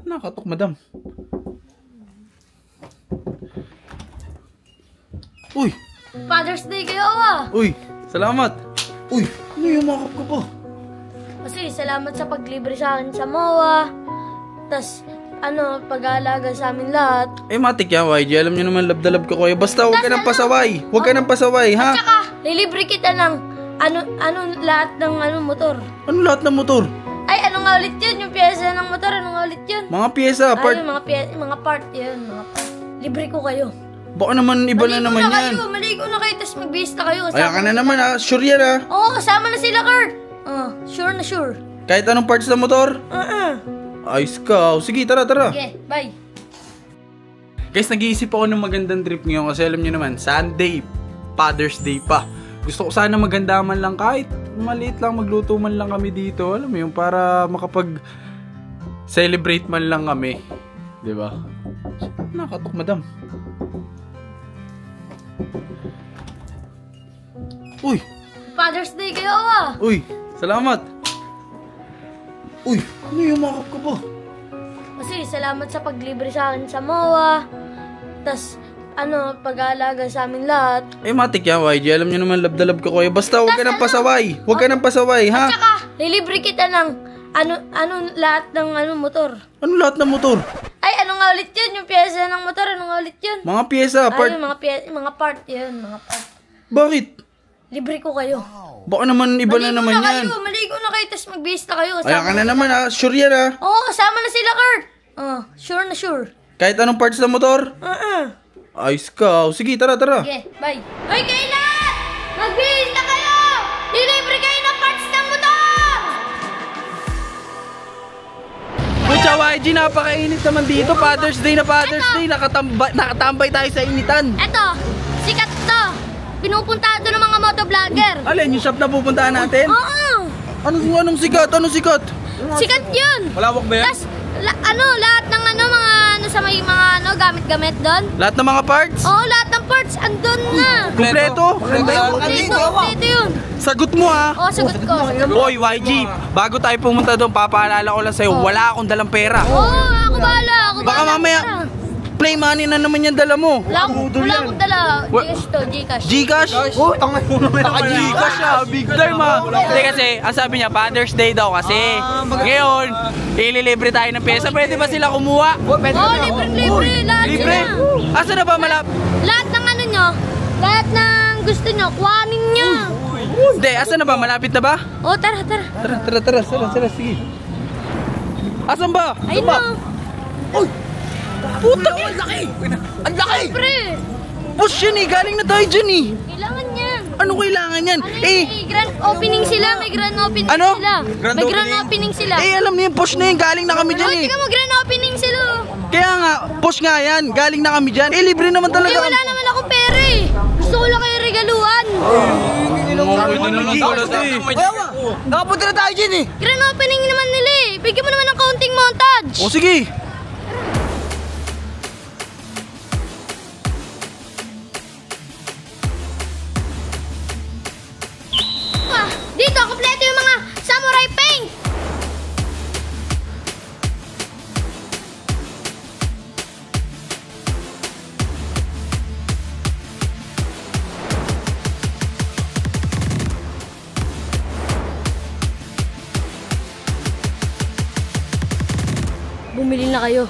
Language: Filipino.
Nakatok, madam. Uy! Father's Day kayo ah! Uy! Salamat! Uy! Ano yung makap ka pa? Kasi salamat sa paglibre sa akin sa MOA. Tas, pag-aalaga sa amin lahat. Eh, matik yan, YG. Alam nyo naman, love na love ko kayo. Basta huwag ka nang pasaway. Huwag ka nang pasaway, ha? At saka, lilibre kita ng lahat ng motor. Ano lahat ng motor? Ay, ano nga ulit yun? Yung pyesa ng motor, ano nga ulit yun? Mga pyesa, part. Ay, mga part yun. Mga part. Libre ko kayo. Baka naman iba na naman yan. Maligo na kayo, tas mag-base na kayo. Kaya ka na naman, ha? Sure yan, ha? Oo, kasama na sila, Kurt. Sure na sure. Kahit anong parts ng motor? Ayos ka. Sige, tara. Okay, bye. Guys, nag-iisip ako ng magandang trip ngayon kasi alam nyo naman, Sunday, Father's Day pa. Gusto ko sana maganda man lang kahit maliit lang, magluto man lang kami dito. Alam mo yun, para makapag-celebrate man lang kami. Diba? Nakatok, madam. Uy! Father's Day kayo ah! Uy! Salamat! Uy! Ano yung makap ka pa? Kasi salamat sa paglibre sa akin sa MOA. Tas, pag-aalaga sa amin lahat. Eh, matik yan, YG. Alam nyo naman, love na love ko kayo. Basta huwag ka nang pasaway. Huwag ka nang pasaway, ha? At saka, lilibre kita ng lahat ng motor. Ano lahat ng motor? Ay, ano nga ulit yun? Yung pyesa ng motor, ano nga ulit yun? Mga pyesa, part. Ay, mga part yun, mga part. Bakit? Libre ko kayo. Baka naman iba na naman yan. Maligo na kayo, tas mag-base na kayo. Kaya ka na naman, ha? Sure yan, ha? Oo, kasama na sila, Kurt. Sure na sure. Kahit anong parts ng motor? Ayos ka. Sige, tara. Okay, bye. Hoy, Kayla! Mag-base na kayo! Lilibre kayo ng parts ng motor! Pucha, YG, napakainit naman dito. Father's Day na Father's Day. Nakatambay tayo sa initan. Eto, sikat to. Pinupuntahan to ng mga motovlogger. Alin, yung shop na pupuntahan natin? Oo. Anong sikat? Anong sikat? Sikat yun. Malawak ba yan? Tas, lahat ng sa may mga gamit-gamit doon. Lahat ng mga parts? Oo, lahat ng parts, andun na. Kompleto? Kompleto yun. Sagot mo, ha? Oo, sagot ko. Hoy, YG, bago tayo pumunta doon, papaalala ko lang sa'yo, wala akong dalang pera. Oo, ako bahala. Baka mamaya, play money na naman yan dala mo. Wala akong dala. Gcash to, Gcash. Gcash? Oh, tangay mo naman. Gcash ah, big time ah. Hindi kasi, ang sabi niya, Father's Day daw kasi. Ngayon, ililibre tayo ng pyesa. Pwede ba sila kumuha? Oo, libre. Lahat Libre? sila. Asa na ba Lahat ng nyo, lahat ng gusto nyo, kuhanin nyo. Hindi, asa na ba? Malapit na ba? Oo, tara. Tara, sige. Asan ba? Ayun na. Puta, ang laki! Ang laki! Pre, Push yan eh, galing na tayo dyan eh. kailangan yan. Ano kailangan yan? Grand opening sila, may grand opening Ano? sila. May grand opening sila. Alam niyo yung push na yan, galing na kami dyan eh. Tingnan mo, grand opening sila. Kaya nga, push nga yan, galing na kami dyan. Libre naman talaga. Wala naman akong pera eh. Gusto ko lang kayo regaluhan. Nakapunta na tayo dyan eh. Grand opening naman nila eh. Bigyan mo naman ng kaunting montage. O sige. Dito, kompleto yung mga samurai paint. Bumili na kayo.